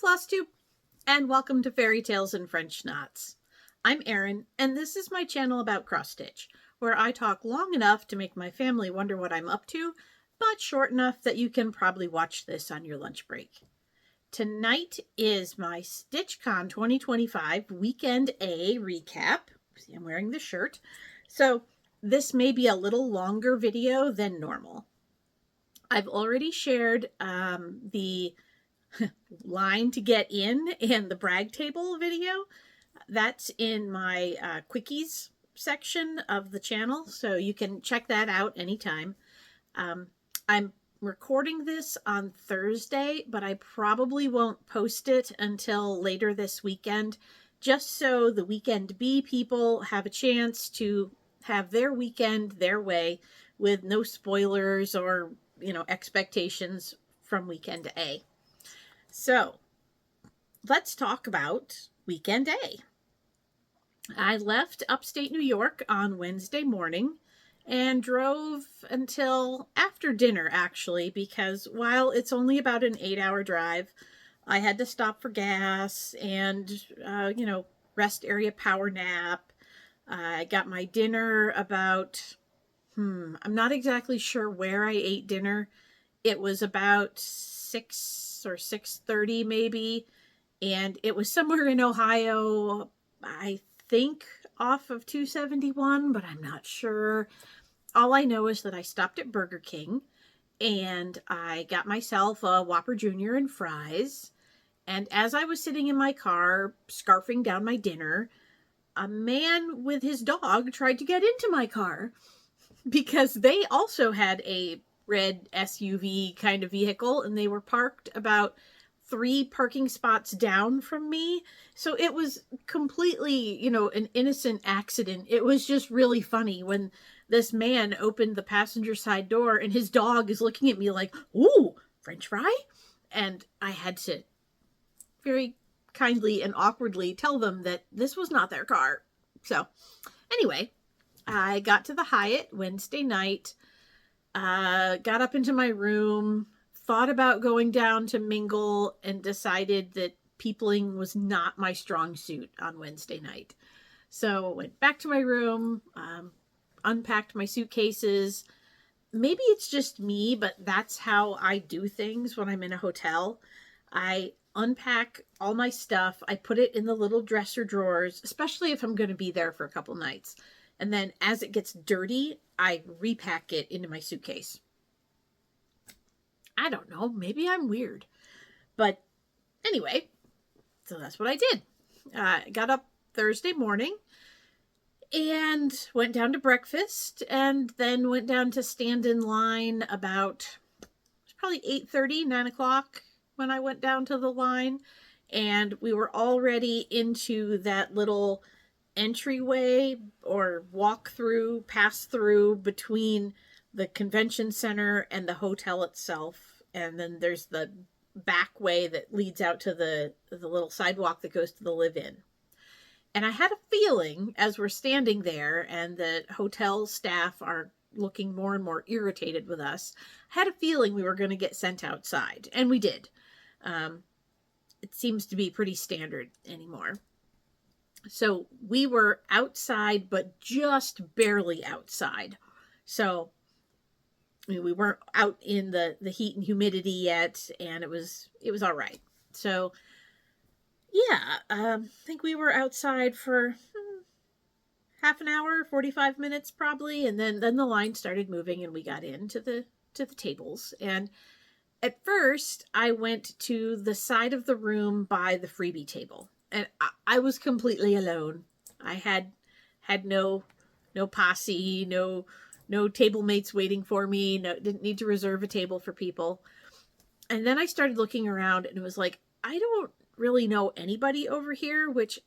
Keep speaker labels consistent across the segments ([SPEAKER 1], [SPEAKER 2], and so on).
[SPEAKER 1] Flosstube, and welcome to Fairy Tales and French Knots. I'm Erin, and this is my channel about cross-stitch, where I talk long enough to make my family wonder what I'm up to, but short enough that you can probably watch this on your lunch break. Tonight is my StitchCon 2025 Weekend A recap. See, I'm wearing the shirt. So this may be a little longer video than normal. I've already shared the line to get in and the brag table video. That's in my quickies section of the channel, so you can check that out anytime. I'm recording this on Thursday, but I probably won't post it until later this weekend, just so the Weekend B people have a chance to have their weekend their way with no spoilers or, expectations from Weekend A. So let's talk about Weekend A. I left upstate New York on Wednesday morning and drove until after dinner, actually, because while it's only about an 8-hour drive, I had to stop for gas and, rest area power nap. I got my dinner about, I'm not exactly sure where I ate dinner. It was about 6 or 6:30 maybe, and it was somewhere in Ohio, I think off of 271, but I'm not sure. All I know is that I stopped at Burger King and I got myself a Whopper Jr. and fries. And as I was sitting in my car, scarfing down my dinner, a man with his dog tried to get into my car because they also had a red SUV kind of vehicle and they were parked about 3 parking spots down from me. So it was completely, an innocent accident. It was just really funny when this man opened the passenger side door and his dog is looking at me like, "Ooh, French fry?" And I had to very kindly and awkwardly tell them that this was not their car. So anyway, I got to the Hyatt Wednesday night, got up into my room, thought about going down to mingle, and decided that peopling was not my strong suit on Wednesday night. So went back to my room, unpacked my suitcases. Maybe it's just me, but that's how I do things when I'm in a hotel. I unpack all my stuff. I put it in the little dresser drawers, especially if I'm going to be there for a couple nights. And then as it gets dirty, I repack it into my suitcase. I don't know, maybe I'm weird. But anyway, so that's what I did. Got up Thursday morning and went down to breakfast and then went down to stand in line about, it was probably 8:30, 9 o'clock when I went down to the line. And we were already into that little entryway or walk through, pass through between the convention center and the hotel itself. And then there's the back way that leads out to the little sidewalk that goes to the live-in. And I had a feeling as we're standing there and the hotel staff are looking more and more irritated with us, I had a feeling we were going to get sent outside. And we did. It seems to be pretty standard anymore. So we were outside, but just barely outside. So we weren't out in the heat and humidity yet, and it was all right. So yeah, I think we were outside for half an hour, 45 minutes probably, and then the line started moving and we got into the tables. And at first I went to the side of the room by the freebie table. And I was completely alone. I had no posse, no table mates waiting for me. No, didn't need to reserve a table for people. And then I started looking around and it was like, I don't really know anybody over here, which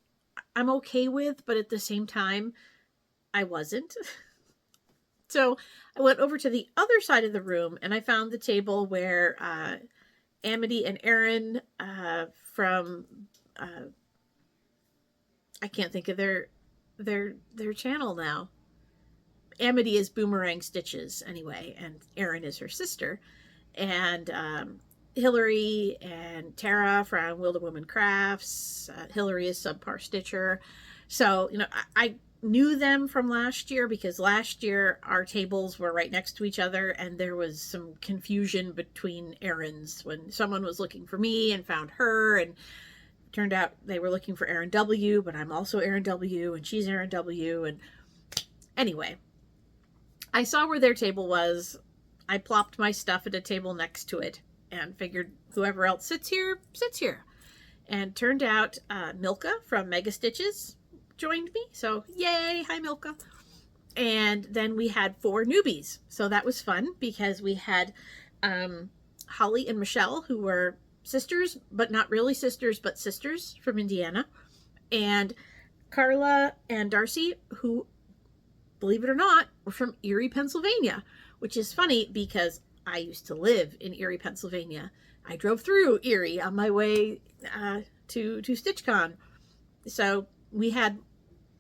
[SPEAKER 1] I'm okay with, but at the same time, I wasn't. So I went over to the other side of the room and I found the table where Amity and Erin from I can't think of their channel now. Amity is Boomerang Stitches anyway, and Erin is her sister. And Hillary and Tara from Wilder Woman Crafts. Hillary is Subpar Stitcher. So, I knew them from last year because last year our tables were right next to each other and there was some confusion between errands when someone was looking for me and found her, and turned out they were looking for Erin W, but I'm also Erin W and she's Erin W. And anyway, I saw where their table was. I plopped my stuff at a table next to it and figured whoever else sits here, sits here. And turned out Milka from Mega Stitches joined me. So yay, hi Milka. And then we had 4 newbies. So that was fun because we had Holly and Michelle, who were sisters, but not really sisters, but sisters from Indiana. And Carla and Darcy, who, believe it or not, were from Erie, Pennsylvania, which is funny because I used to live in Erie, Pennsylvania. I drove through Erie on my way to StitchCon. So we had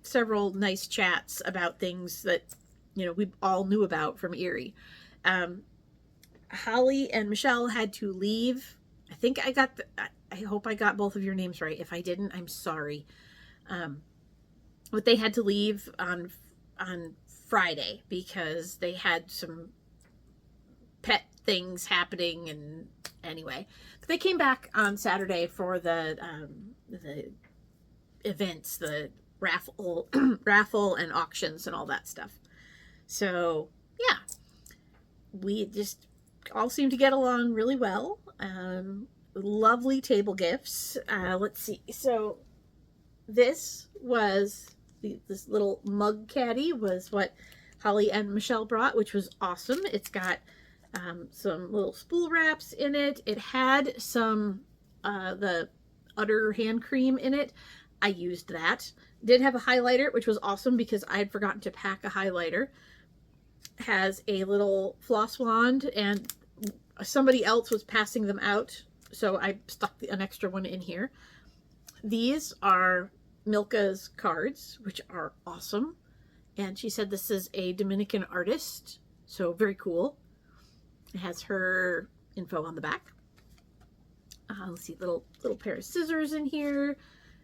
[SPEAKER 1] several nice chats about things that, we all knew about from Erie. Holly and Michelle had to leave. I think I hope I got both of your names right. If I didn't, I'm sorry. But they had to leave on Friday because they had some pet things happening, and anyway, they came back on Saturday for the events, the raffle and auctions and all that stuff. So yeah, we just all seem to get along really well. Lovely table gifts. Let's see. So this was this little mug caddy was what Holly and Michelle brought, which was awesome. It's got some little spool wraps in it. It had some the Udder hand cream in it. I used that. Did have a highlighter, which was awesome because I had forgotten to pack a highlighter. Has a little floss wand, and somebody else was passing them out, so I stuck an extra one in here. These are Milka's cards, which are awesome. And she said this is a Dominican artist, so very cool. It has her info on the back. Let's see, little pair of scissors in here,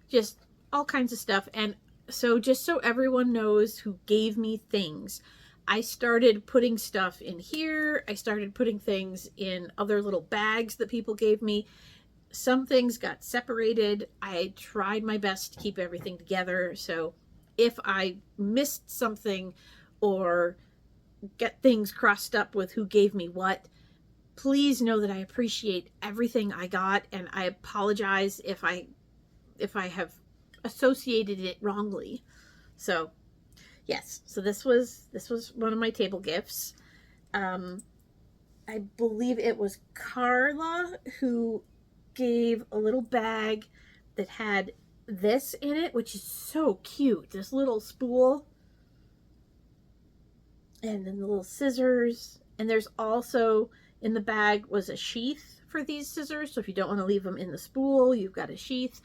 [SPEAKER 1] just all kinds of stuff. And so just so everyone knows who gave me things, I started putting stuff in here. I started putting things in other little bags that people gave me. Some things got separated. I tried my best to keep everything together. So if I missed something or get things crossed up with who gave me what, please know that I appreciate everything I got, and I apologize if I have associated it wrongly. So yes, so this was one of my table gifts. I believe it was Carla who gave a little bag that had this in it, which is so cute. This little spool, and then the little scissors, and there's also in the bag was a sheath for these scissors, so if you don't want to leave them in the spool, you've got a sheath.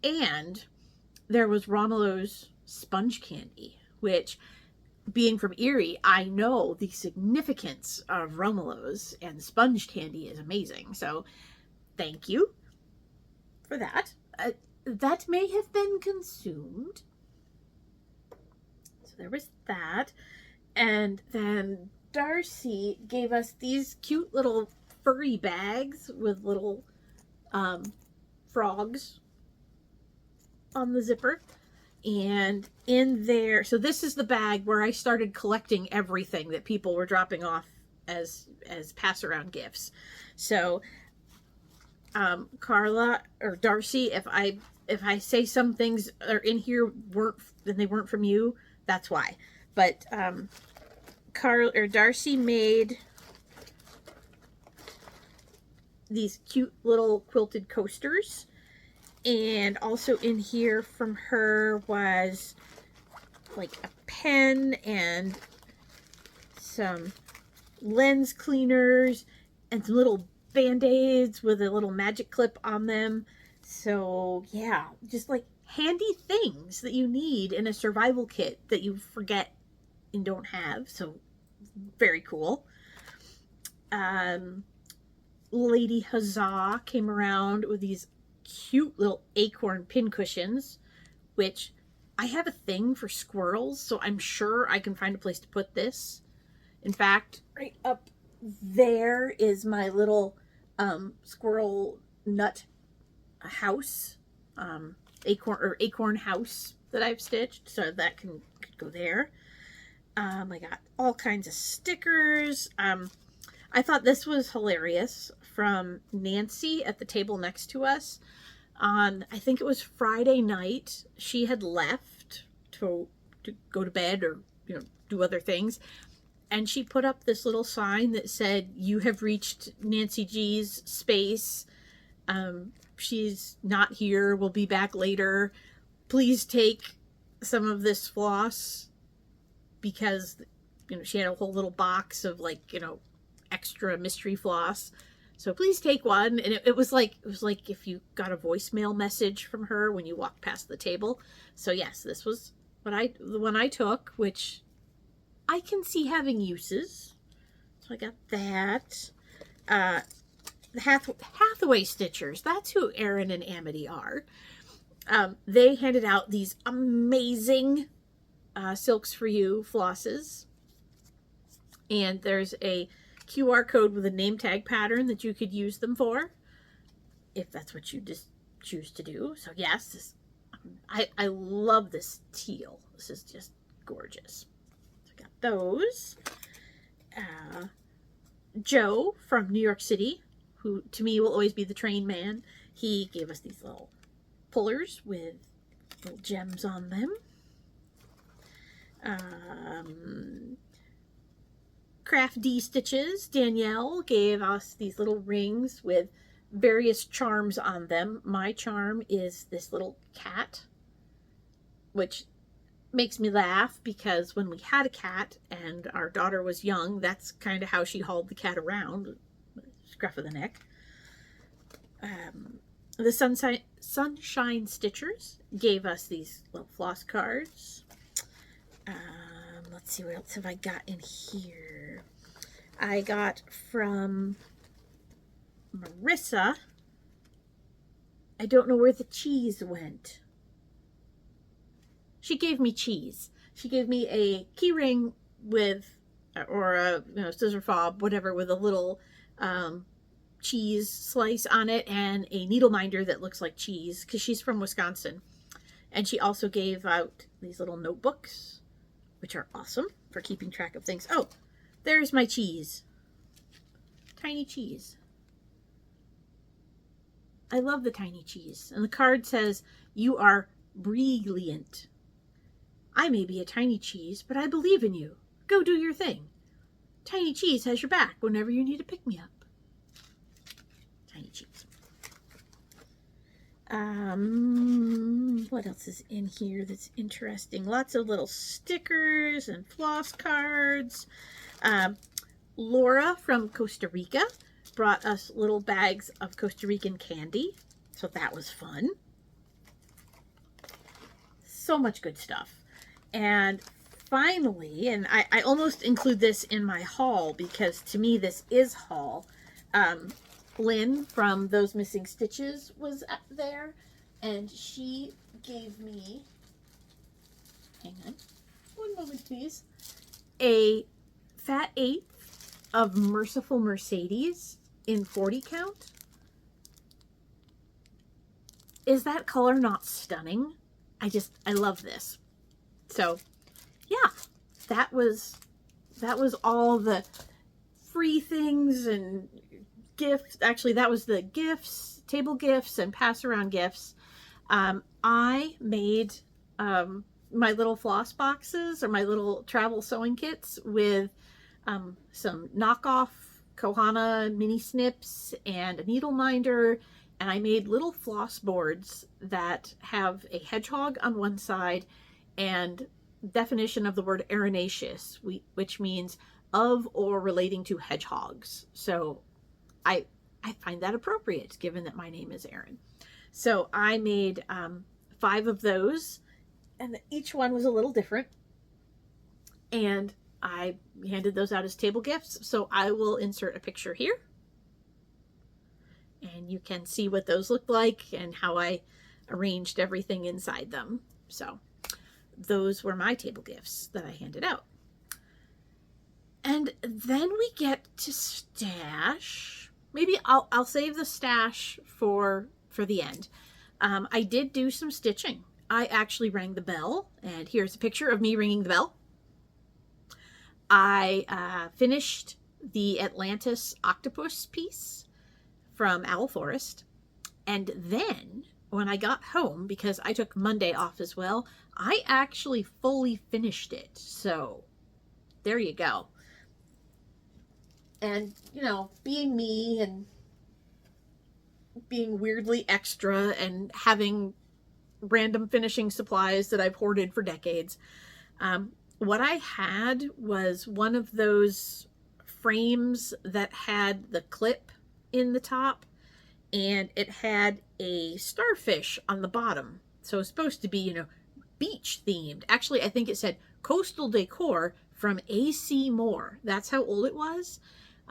[SPEAKER 1] And there was Romulo's sponge candy, which, being from Erie, I know the significance of Romulo's, and sponge candy is amazing. So thank you for that. That may have been consumed. So there was that. And then Darcy gave us these cute little furry bags with little frogs on the zipper. And in there, so this is the bag where I started collecting everything that people were dropping off as pass around gifts. So Carla or Darcy, if I say some things are in here then they weren't from you, that's why. But Carla or Darcy made these cute little quilted coasters. And also in here from her was like a pen and some lens cleaners and some little band-aids with a little magic clip on them. So yeah, just like handy things that you need in a survival kit that you forget and don't have. So very cool. Lady Huzzah came around with these cute little acorn pincushions, which I have a thing for squirrels, so I'm sure I can find a place to put this. In fact, right up there is my little squirrel nut house, acorn house that I've stitched, so that could go there. I got all kinds of stickers. I thought this was hilarious from Nancy at the table next to us. On, I think it was Friday night, she had left to go to bed or do other things, and she put up this little sign that said, "You have reached Nancy G's space. She's not here. We'll be back later. Please take some of this floss," because she had a whole little box of extra mystery floss. So please take one. And it was like if you got a voicemail message from her when you walked past the table. So yes, this was the one I took, which I can see having uses. So I got that. The Hathaway Stitchers, that's who Erin and Amity are. They handed out these amazing Silks for You flosses. And there's a QR code with a name tag pattern that you could use them for, if that's what you just choose to do. So yes, I love this teal. This is just gorgeous. So I got those. Joe from New York City, who to me will always be the train man, he gave us these little pullers with little gems on them. Craft D Stitches, Danielle gave us these little rings with various charms on them. My charm is this little cat, which makes me laugh because when we had a cat and our daughter was young, that's kind of how she hauled the cat around, scruff of the neck. The Sunshine Stitchers gave us these little floss cards. Let's see, what else have I got in here? I got from Marissa. I don't know where the cheese went. She gave me cheese. She gave me a key ring with, or a scissor fob, whatever, with a little cheese slice on it and a needle minder that looks like cheese, because she's from Wisconsin. And she also gave out these little notebooks, which are awesome for keeping track of things. Oh, there's my cheese. Tiny cheese. I love the tiny cheese. And the card says, "You are brilliant. I may be a tiny cheese, but I believe in you. Go do your thing. Tiny cheese has your back whenever you need to pick me up." Tiny cheese. What else is in here that's interesting? Lots of little stickers and floss cards. Laura from Costa Rica brought us little bags of Costa Rican candy, so that was fun. So much good stuff. And finally, and I almost include this in my haul because to me this is haul, Lynn from Those Missing Stitches was there, and she gave me, hang on, one moment please, a fat eighth of Merciful Mercedes in 40 count. Is that color not stunning? I love this. So yeah, that was all the free things and gifts. Actually, that was the gifts, table gifts and pass around gifts. I made my little floss boxes, or my little travel sewing kits, with some knockoff Kohana mini snips and a needle minder, and I made little floss boards that have a hedgehog on one side and definition of the word erinaceous, which means of or relating to hedgehogs. So I find that appropriate given that my name is Erin. So I made 5 of those, and each one was a little different, and I handed those out as table gifts. So I will insert a picture here. and you can see what those look like and how I arranged everything inside them. So those were my table gifts that I handed out. And then we get to stash. Maybe I'll save the stash for the end. I did do some stitching. I actually rang the bell, and here's a picture of me ringing the bell. I finished the Atlantis octopus piece from Owl Forest, and then when I got home, because I took Monday off as well, I actually fully finished it. So there you go. And, you know, being me and being weirdly extra and having random finishing supplies that I've hoarded for decades, what I had was one of those frames that had the clip in the top, and it had a starfish on the bottom. So it's supposed to be, you know, beach themed. Actually, I think it said coastal decor from AC Moore. That's how old it was.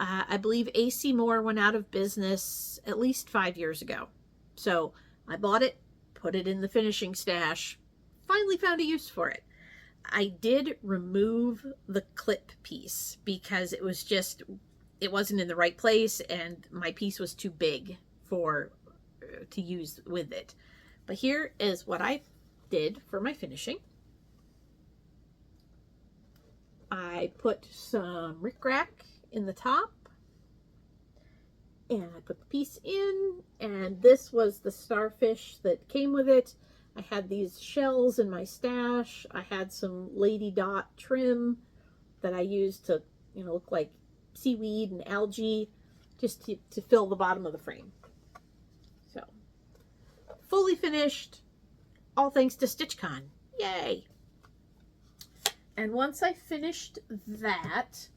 [SPEAKER 1] I believe AC Moore went out of business at least 5 years ago. So I bought it, put it in the finishing stash, finally found a use for it. I did remove the clip piece because it wasn't in the right place, and my piece was too big to use with it. But here is what I did for my finishing. I put some rickrack in the top, and I put the piece in, and this was the starfish that came with it. I had these shells in my stash. I had some lady dot trim that I used to, you know, look like seaweed and algae, just to fill the bottom of the frame. So, fully finished, all thanks to StitchCon. Yay! And once I finished that,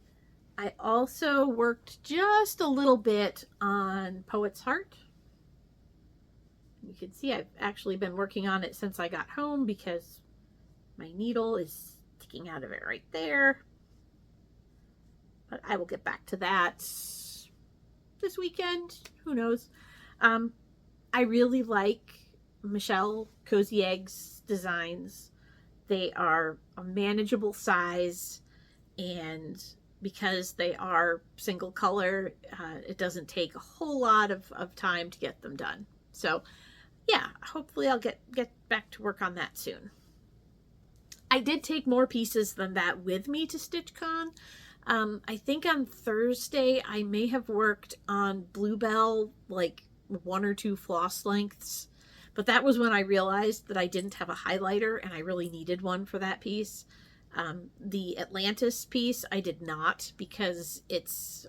[SPEAKER 1] I also worked just a little bit on Poet's Heart. You can see I've actually been working on it since I got home because my needle is sticking out of it right there. But I will get back to that this weekend. Who knows? I really like Michelle Cozy Eggs designs. They are a manageable size, and because they are single color, it doesn't take a whole lot of time to get them done. So yeah, hopefully I'll get back to work on that soon. I did take more pieces than that with me to StitchCon. I think on Thursday I may have worked on Bluebell, like 1 or 2 floss lengths, but that was when I realized that I didn't have a highlighter and I really needed one for that piece. The Atlantis piece I did not, because it's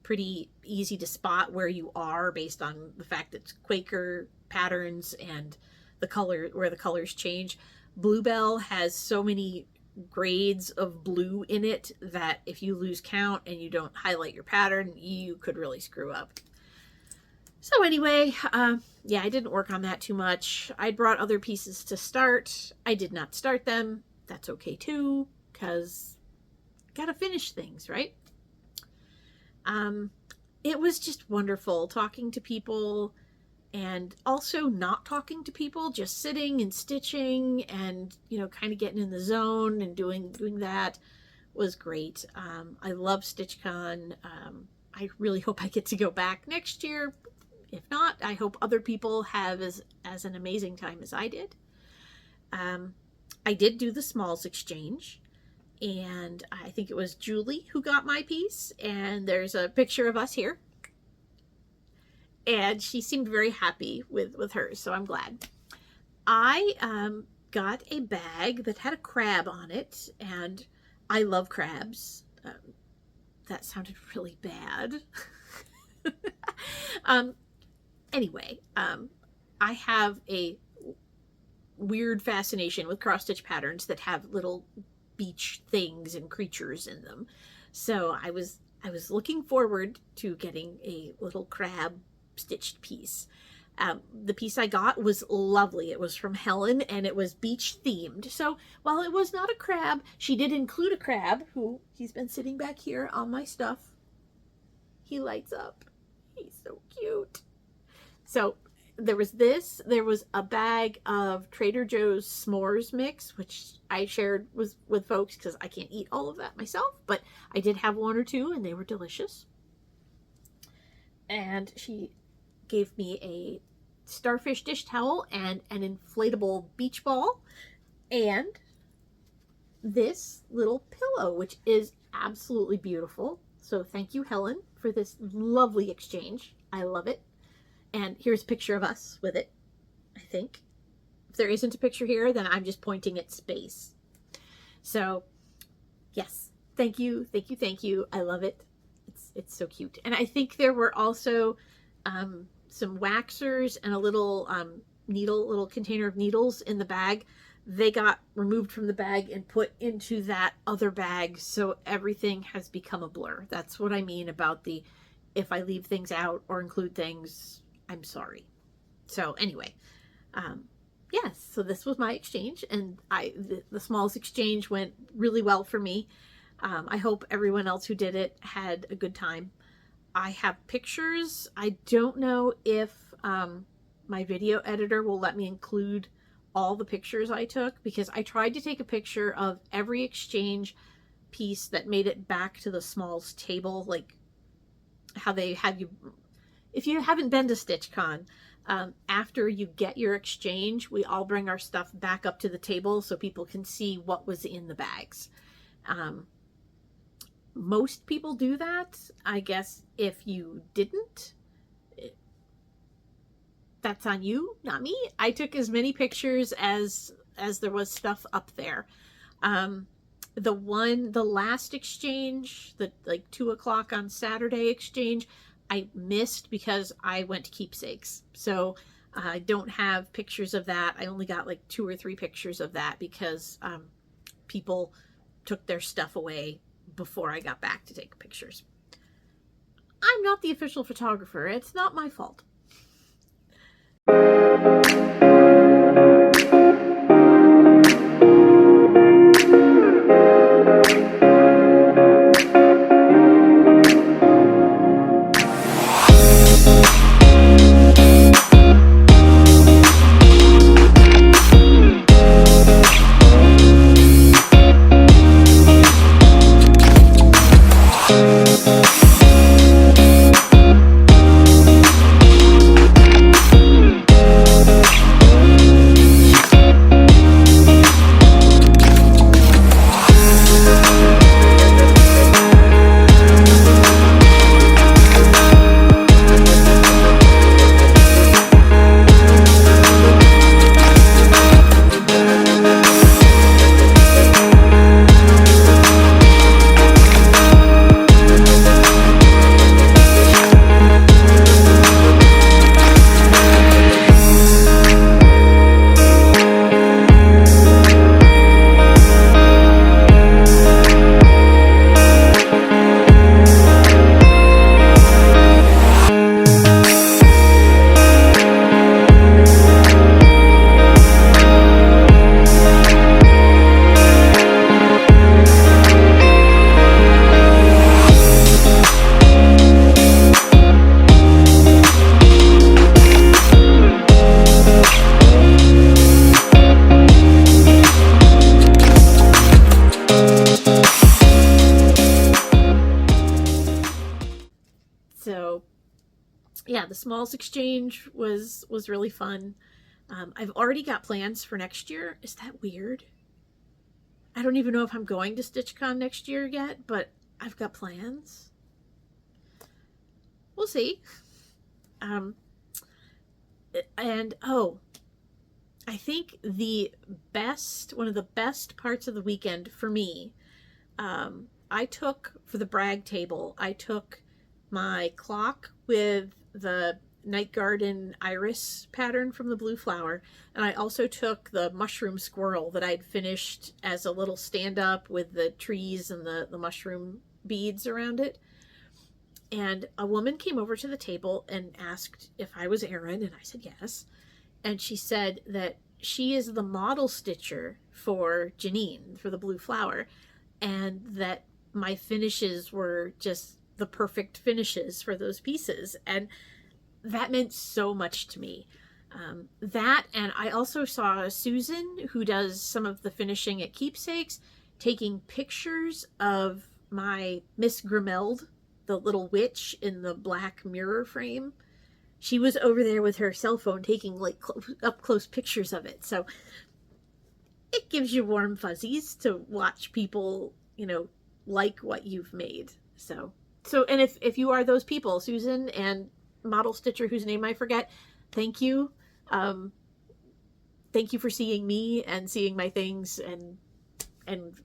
[SPEAKER 1] pretty easy to spot where you are based on the fact that it's Quaker patterns and the color, where the colors change. Bluebell has so many grades of blue in it that if you lose count and you don't highlight your pattern, you could really screw up. So anyway, yeah, I didn't work on that too much. I brought other pieces to start. I did not start them. That's okay too, because gotta finish things, right? It was just wonderful talking to people, and also not talking to people, just sitting and stitching and, you know, kind of getting in the zone and doing that was great. I love StitchCon. I really hope I get to go back next year. If not, I hope other people have as an amazing time as I did. I did do the smalls exchange, and I think it was Julie who got my piece, and there's a picture of us here. And she seemed very happy with hers, so I'm glad. I got a bag that had a crab on it, and I love crabs. That sounded really bad. Anyway, I have a weird fascination with cross-stitch patterns that have little beach things and creatures in them. So I was looking forward to getting a little crab stitched piece. The piece I got was lovely. It was from Helen, and it was beach themed. So while it was not a crab, she did include a crab, who he's been sitting back here on my stuff. He lights up. He's so cute. So there was this. There was a bag of Trader Joe's s'mores mix, which I shared with folks because I can't eat all of that myself, but I did have one or two and they were delicious. And she gave me a starfish dish towel and an inflatable beach ball and this little pillow, which is absolutely beautiful. So thank you, Helen, for this lovely exchange. I love it. And here's a picture of us with it, I think. If there isn't a picture here, then I'm just pointing at space. So yes, thank you, thank you, thank you. I love it. It's so cute. And I think there were also some waxers and a little little container of needles in the bag. They got removed from the bag and put into that other bag, so everything has become a blur. That's what I mean about the if I leave things out or include things, I'm sorry. So anyway, yes, so this was my exchange, and the smalls exchange went really well for me. I hope everyone else who did it had a good time. I have pictures. I don't know if my video editor will let me include all the pictures I took, because I tried to take a picture of every exchange piece that made it back to the smalls table, like how they have you. If you haven't been to StitchCon, after you get your exchange, we all bring our stuff back up to the table so people can see what was in the bags. Most people do that. I guess if you didn't, that's on you, not me. I took as many pictures as there was stuff up there. The last exchange, the like 2 o'clock on Saturday exchange, I missed because I went to keepsakes. So I don't have pictures of that. I only got like 2 or 3 pictures of that because people took their stuff away before I got back to take pictures. I'm not the official photographer. It's not my fault. So yeah, the smalls exchange was really fun. I've already got plans for next year. Is that weird? I don't even know if I'm going to StitchCon next year yet, but I've got plans. We'll see. And oh, I think one of the best parts of the weekend for me, I took for the brag table, I took my clock with the night garden iris pattern from the blue flower, and I also took the mushroom squirrel that I'd finished as a little stand-up with the trees and the mushroom beads around it. And a woman came over to the table and asked if I was Erin, and I said yes. And she said that she is the model stitcher for Janine, for the blue flower, and that my finishes were just the perfect finishes for those pieces. And that meant so much to me. That, and I also saw Susan, who does some of the finishing at Keepsakes, taking pictures of my Miss Grimeld, the little witch in the black mirror frame. She was over there with her cell phone taking like up close pictures of it. So it gives you warm fuzzies to watch people, like what you've made. So, and if you are those people, Susan and Model Stitcher, whose name I forget, thank you. Thank you for seeing me and seeing my things and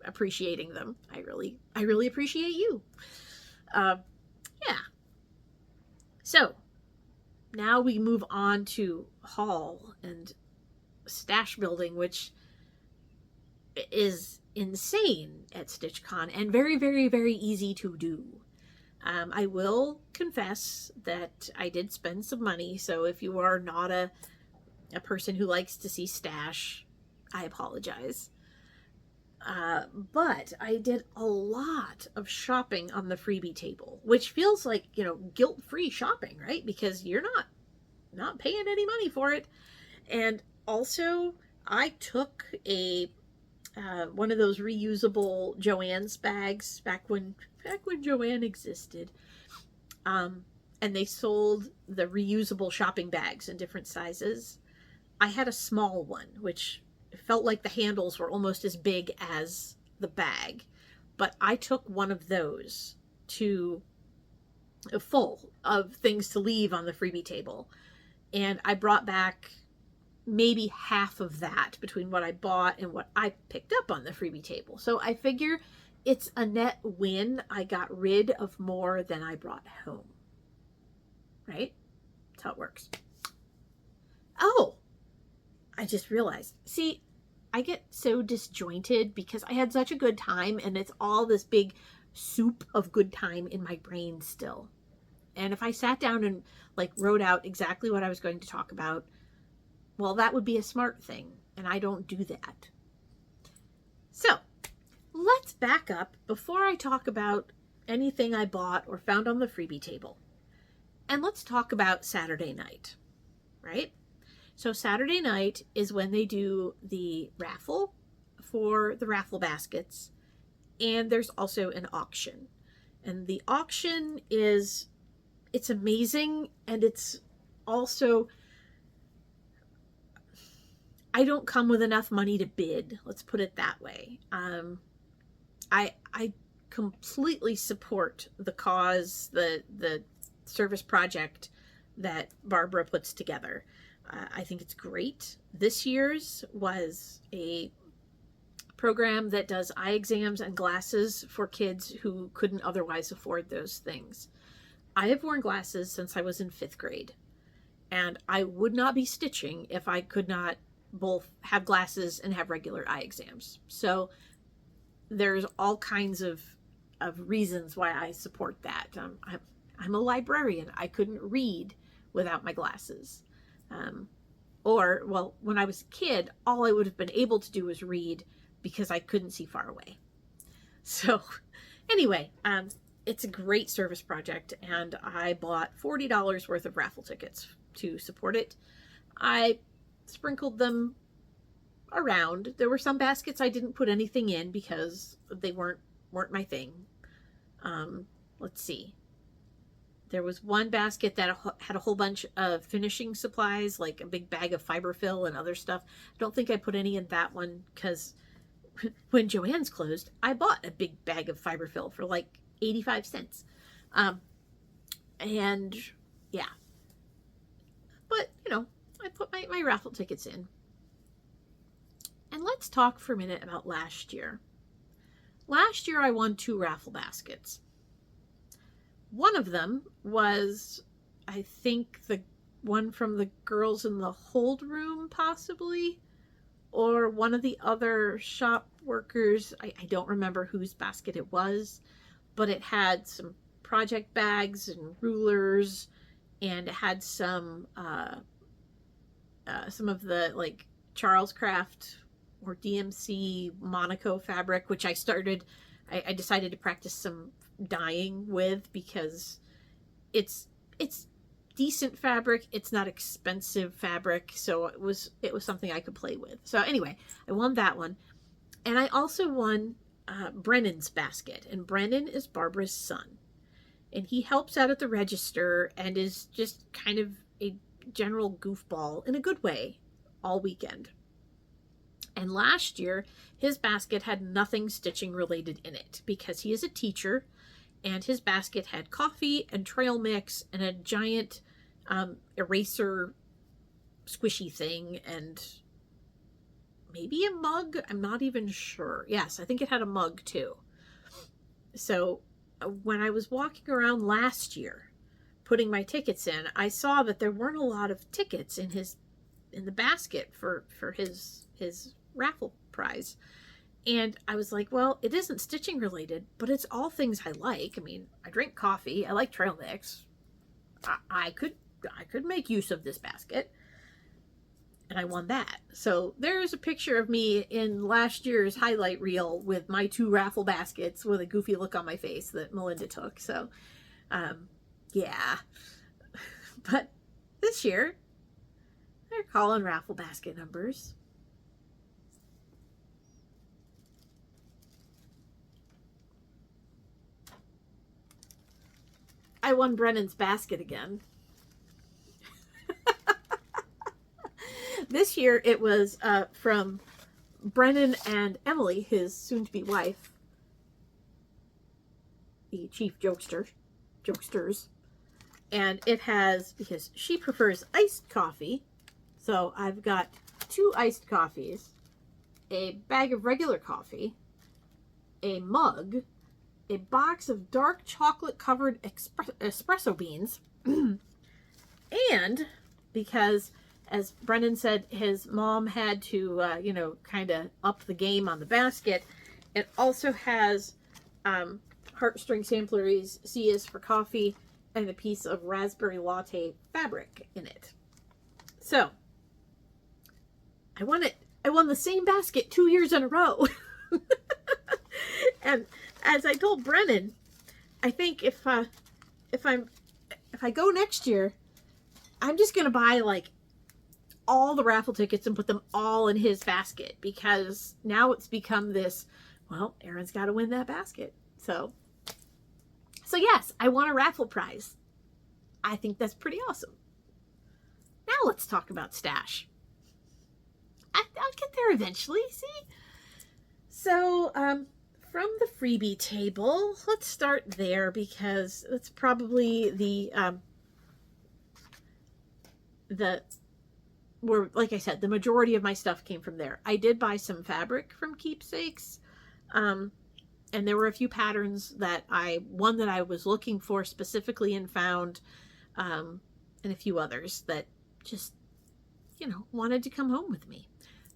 [SPEAKER 1] appreciating them. I really appreciate you. Yeah. So now we move on to haul and stash building, which is insane at StitchCon and very, very, very easy to do. I will confess that I did spend some money, so if you are not a person who likes to see stash, I apologize. But I did a lot of shopping on the freebie table, which feels like, guilt-free shopping, right? Because you're not paying any money for it. And also, I took one of those reusable Joann's bags back when Joann existed. And they sold the reusable shopping bags in different sizes. I had a small one, which felt like the handles were almost as big as the bag. But I took one of those to full of things to leave on the freebie table. And I brought back maybe half of that between what I bought and what I picked up on the freebie table. So I figure it's a net win. I got rid of more than I brought home. Right? That's how it works. Oh, I just realized. See, I get so disjointed because I had such a good time and it's all this big soup of good time in my brain still. And if I sat down and wrote out exactly what I was going to talk about, well, that would be a smart thing, and I don't do that. So, let's back up before I talk about anything I bought or found on the freebie table. And let's talk about Saturday night, right? So Saturday night is when they do the raffle for the raffle baskets, and there's also an auction. And the auction it's amazing, and it's also, I don't come with enough money to bid. Let's put it that way. I completely support the cause, the service project that Barbara puts together. I think it's great. This year's was a program that does eye exams and glasses for kids who couldn't otherwise afford those things. I have worn glasses since I was in 5th grade, and I would not be stitching if I could not both have glasses and have regular eye exams. So there's all kinds of reasons why I support that. I'm a librarian. I couldn't read without my glasses. When I was a kid, all I would have been able to do was read because I couldn't see far away. So anyway, it's a great service project, and I bought $40 worth of raffle tickets to support it. I sprinkled them around. There were some baskets I didn't put anything in because they weren't my thing. Let's see. There was one basket that had a whole bunch of finishing supplies, like a big bag of fiberfill and other stuff. I don't think I put any in that one because when Joann's closed, I bought a big bag of fiberfill for 85 cents. And yeah. But, I put my raffle tickets in. And let's talk for a minute about last year. Last year I won 2 raffle baskets. One of them was, I think, the one from the girls in the hold room, possibly, or one of the other shop workers. I don't remember whose basket it was, but it had some project bags and rulers, and it had some of the Charles Craft or DMC Monaco fabric, which I decided to practice some dying with, because it's decent fabric. It's not expensive fabric, so it was something I could play with. So anyway, I won that one. And I also won Brennan's basket. And Brennan is Barbara's son. And he helps out at the register and is just kind of a general goofball in a good way all weekend. And last year, his basket had nothing stitching related in it because he is a teacher, and his basket had coffee and trail mix and a giant eraser squishy thing and maybe a mug. I'm not even sure. Yes, I think it had a mug too. So when I was walking around last year putting my tickets in, I saw that there weren't a lot of tickets in the basket for his raffle prize. And I was like, well, it isn't stitching related, but it's all things I like. I mean, I drink coffee. I like trail mix. I could make use of this basket. And I won that. So there's a picture of me in last year's highlight reel with my 2 raffle baskets with a goofy look on my face that Melinda took. So, yeah. But this year, they're calling raffle basket numbers. I won Brennan's basket again. This year it was from Brennan and Emily, his soon-to-be wife, the chief jokesters. And it has, because she prefers iced coffee, so I've got 2 iced coffees, a bag of regular coffee, a mug, a box of dark chocolate covered espresso beans, and because, as Brennan said, his mom had to, kind of up the game on the basket, it also has Heartstring Samplery's C is for coffee and a piece of raspberry latte fabric in it. So I won the same basket 2 years in a row. And as I told Brennan, I think if I go next year, I'm just gonna buy like all the raffle tickets and put them all in his basket, because now it's become this, well, Erin's got to win that basket. So yes, I won a raffle prize. I think that's pretty awesome. Now let's talk about stash. I'll get there eventually, see? So, from the freebie table, let's start there, because it's probably where, like I said, the majority of my stuff came from there. I did buy some fabric from Keepsakes, and there were a few patterns one that I was looking for specifically and found, and a few others that just, wanted to come home with me.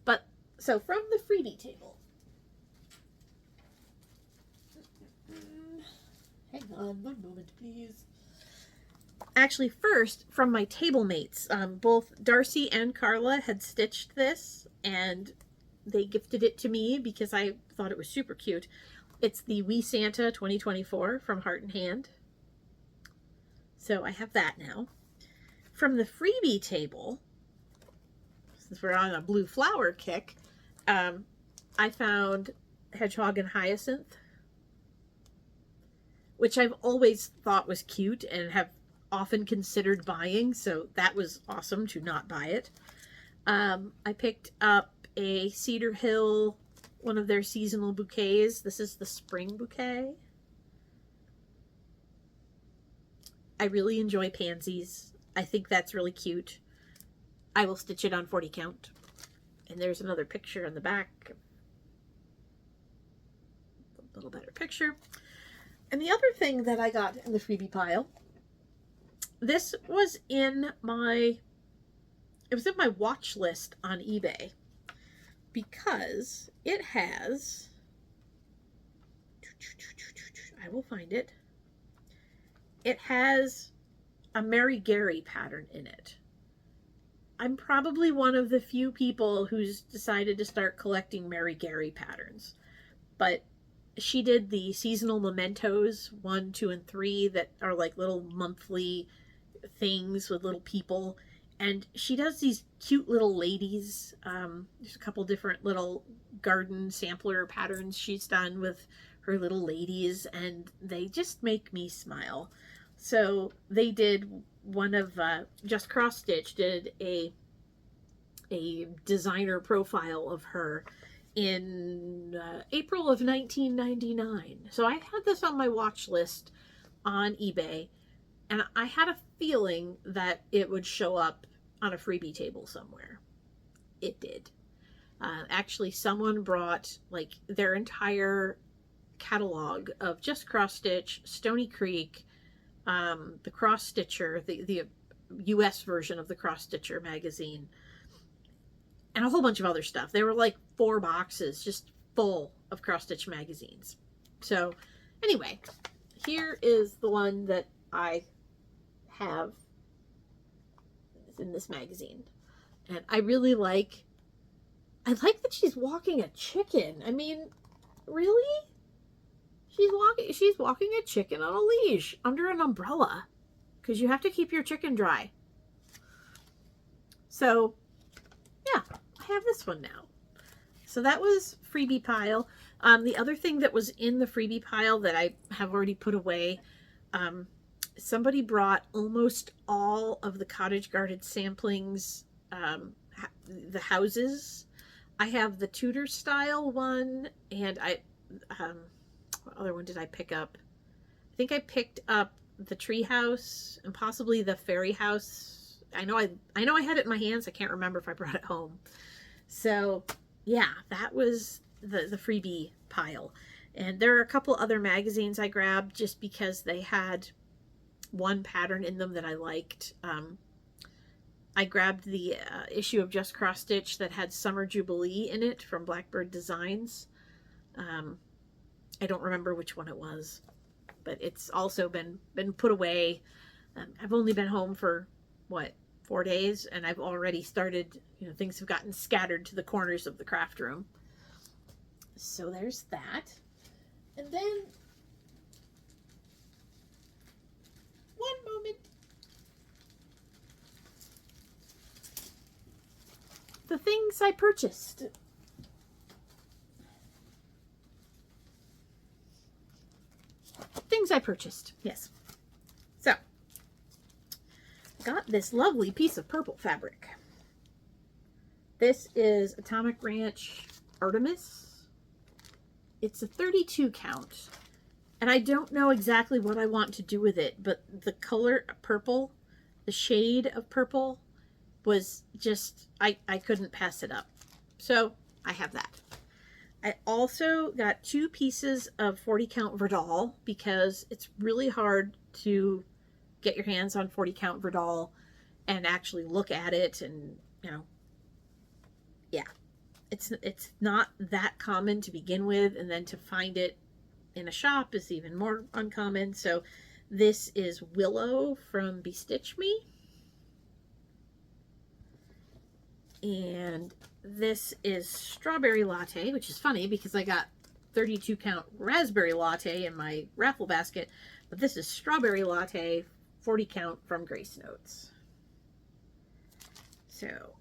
[SPEAKER 1] But, so from the freebie table, hang on one moment, please. Actually, first, from my table mates, both Darcy and Carla had stitched this, and they gifted it to me because I thought it was super cute. It's the Wee Santa 2024 from Heart and Hand. So I have that now. From the freebie table, since we're on a blue flower kick, I found Hedgehog and Hyacinth, which I've always thought was cute and have often considered buying, so that was awesome to not buy it. I picked up a Cedar Hill, one of their seasonal bouquets. This is the spring bouquet. I really enjoy pansies. I think that's really cute. I will stitch it on 40 count. And there's another picture in the back. A little better picture. And the other thing that I got in the freebie pile, this was in my watch list on eBay, because it has, I will find it, it has a Mary Gary pattern in it. I'm probably one of the few people who's decided to start collecting Mary Gary patterns, but she did the seasonal mementos 1, 2, and 3 that are like little monthly things with little people. And she does these cute little ladies. There's a couple different little garden sampler patterns she's done with her little ladies, and they just make me smile. So they did one of Just Cross Stitch did a designer profile of her in April of 1999. So I had this on my watch list on eBay, and I had a feeling that it would show up on a freebie table somewhere. It did. Actually, someone brought like their entire catalog of Just Cross Stitch, Stony Creek, the Cross Stitcher, the US version of the Cross Stitcher magazine, and a whole bunch of other stuff. They were like 4 boxes just full of cross stitch magazines. So anyway, here is the one that I have in this magazine. And I really like, that she's walking a chicken. I mean, really? She's walking a chicken on a leash under an umbrella, because you have to keep your chicken dry. So yeah, I have this one now. So that was freebie pile. The other thing that was in the freebie pile that I have already put away, somebody brought almost all of the Cottage Garden samplings, the houses. I have the Tudor style one, and what other one did I pick up? I think I picked up the tree house and possibly the fairy house. I know I had it in my hands. I can't remember if I brought it home. So yeah, that was the freebie pile. And there are a couple other magazines I grabbed just because they had one pattern in them that I liked. I grabbed the issue of Just Cross Stitch that had Summer Jubilee in it from Blackbird Designs. I don't remember which one it was, but it's also been put away. I've only been home for, what, 4 days, and I've already started, things have gotten scattered to the corners of the craft room. So there's that. And then, one moment. The things I purchased. Yes. So, got this lovely piece of purple fabric. This is Atomic Ranch Artemis. It's a 32 count. And I don't know exactly what I want to do with it, but the color purple, the shade of purple was just, I couldn't pass it up. So I have that. I also got 2 pieces of 40 count Verdal because it's really hard to get your hands on 40 count Verdal and actually look at it, and yeah, it's not that common to begin with, and then to find it in a shop is even more uncommon. So this is Willow from Bestitch Me, and this is Strawberry Latte, which is funny because I got 32 count Raspberry Latte in my raffle basket, but this is Strawberry Latte 40 count from Grace Notes. So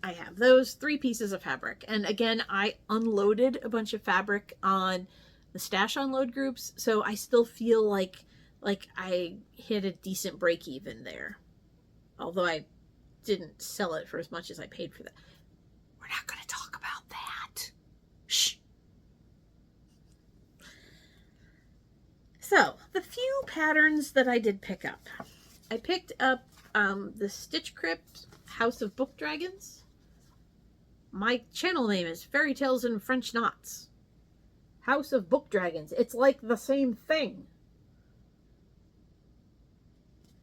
[SPEAKER 1] I have those 3 pieces of fabric. And again, I unloaded a bunch of fabric on the stash unload groups, so I still feel like I hit a decent break even there. Although I didn't sell it for as much as I paid for that. We're not going to talk about that. Shh. So, the few patterns that I did pick up. I picked up the Stitch Crypt House of Book Dragons. My channel name is Fairy Tales in French Knots. House of Book Dragons. It's like the same thing.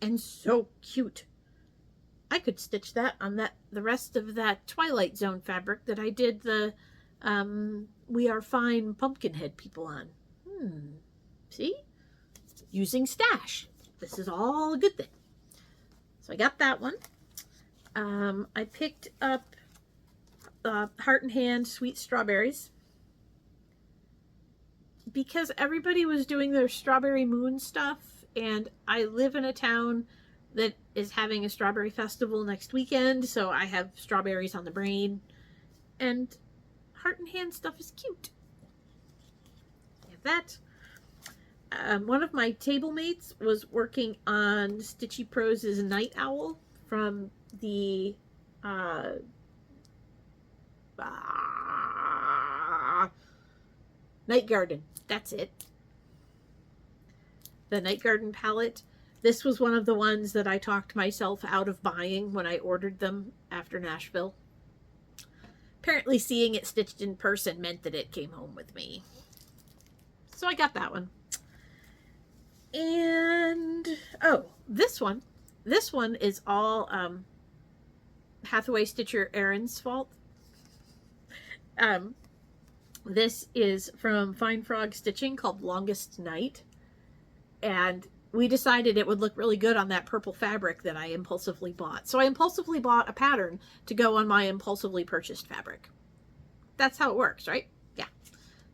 [SPEAKER 1] And so cute. I could stitch that on the rest of that Twilight Zone fabric that I did the We Are Fine Pumpkinhead people on. See? Using stash. This is all a good thing. So I got that one. I picked up Heart and Hand Sweet Strawberries. because everybody was doing their strawberry moon stuff, and I live in a town that is having a strawberry festival next weekend, so I have strawberries on the brain, and heart and hand stuff is cute. I have that. One of my table mates was working on Stitchy Prose' Night Owl from the Night Garden. That's it. The Night Garden palette. This was one of the ones that I talked myself out of buying when I ordered them after Nashville. Apparently seeing it stitched in person meant that it came home with me. So I got that one. And, oh, this one. This one is all Hathaway Stitcher Erin's fault. This is from Fine Frog Stitching, called Longest Night. And we decided it would look really good on that purple fabric that I impulsively bought. So I impulsively bought a pattern to go on my impulsively purchased fabric. That's how it works, right? Yeah.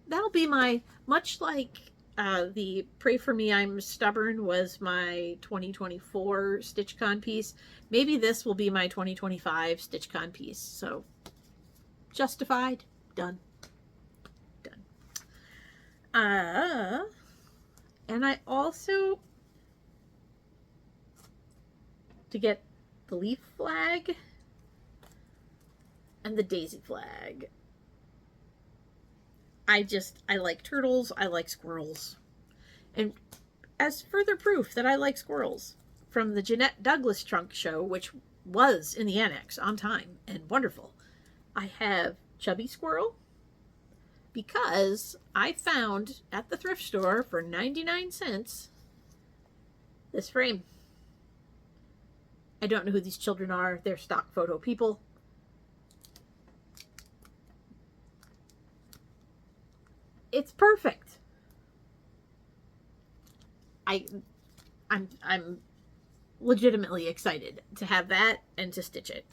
[SPEAKER 1] That'll be my, much like the Pray For Me I'm Stubborn was my 2024 StitchCon piece. Maybe this will be my 2025 StitchCon piece. So, justified. Done. Done. And I also, to get the leaf flag and the daisy flag. I like turtles, I like squirrels. And as further proof that I like squirrels, from the Jeanette Douglas trunk show, which was in the annex on time and wonderful, I have Chubby Squirrel, because I found at the thrift store for 99 cents this frame. I don't know who these children are. They're stock photo people. It's perfect. I'm legitimately excited to have that and to stitch it.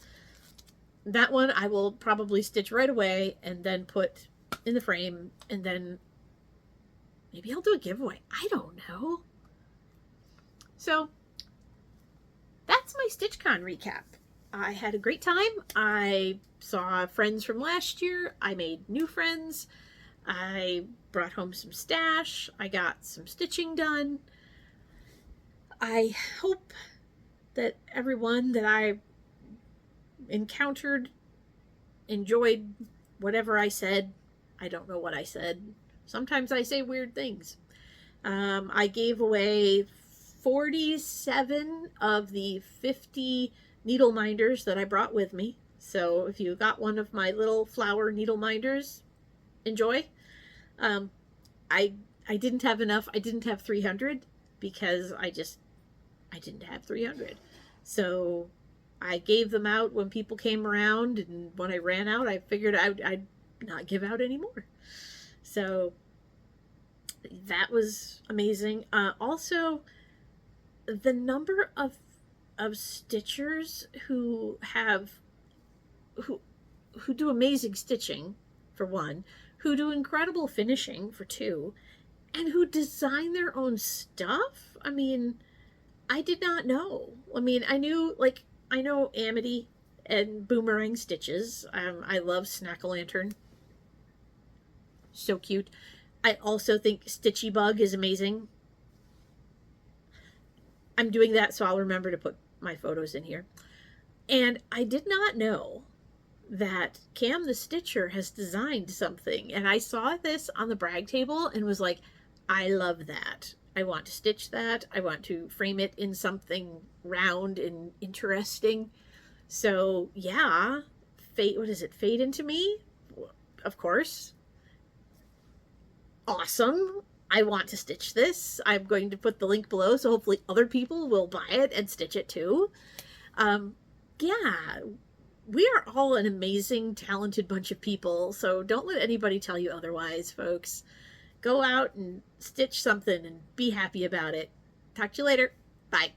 [SPEAKER 1] That one I will probably stitch right away and then put in the frame, and then maybe I'll do a giveaway. I don't know. So that's my StitchCon recap. I had a great time. I saw friends from last year. I made new friends. I brought home some stash. I got some stitching done. I hope that everyone that I encountered enjoyed whatever I said. I don't know what I said. Sometimes I say weird things. I gave away 47 of the 50 needle minders that I brought with me. So if you got one of my little flower needle minders, enjoy. I didn't have enough. I didn't have 300 because I didn't have 300. So I gave them out when people came around, and when I ran out, I figured I'd not give out anymore. So that was amazing. Also, the number of stitchers who do amazing stitching, for one, who do incredible finishing, for two, and who design their own stuff. I mean, I did not know. I mean, I know Amity and Boomerang Stitches. I love Snack-a-Lantern. So cute. I also think Stitchy Bug is amazing. I'm doing that so I'll remember to put my photos in here. And I did not know that Cam the Stitcher has designed something. And I saw this on the brag table and was like, I love that. I want to stitch that. I want to frame it in something round and interesting. So yeah, what is it? Fade Into Me? Of course. Awesome. I want to stitch this. I'm going to put the link below, so hopefully other people will buy it and stitch it too. Yeah, we are all an amazing, talented bunch of people, so don't let anybody tell you otherwise, folks. Go out and stitch something and be happy about it. Talk to you later. Bye.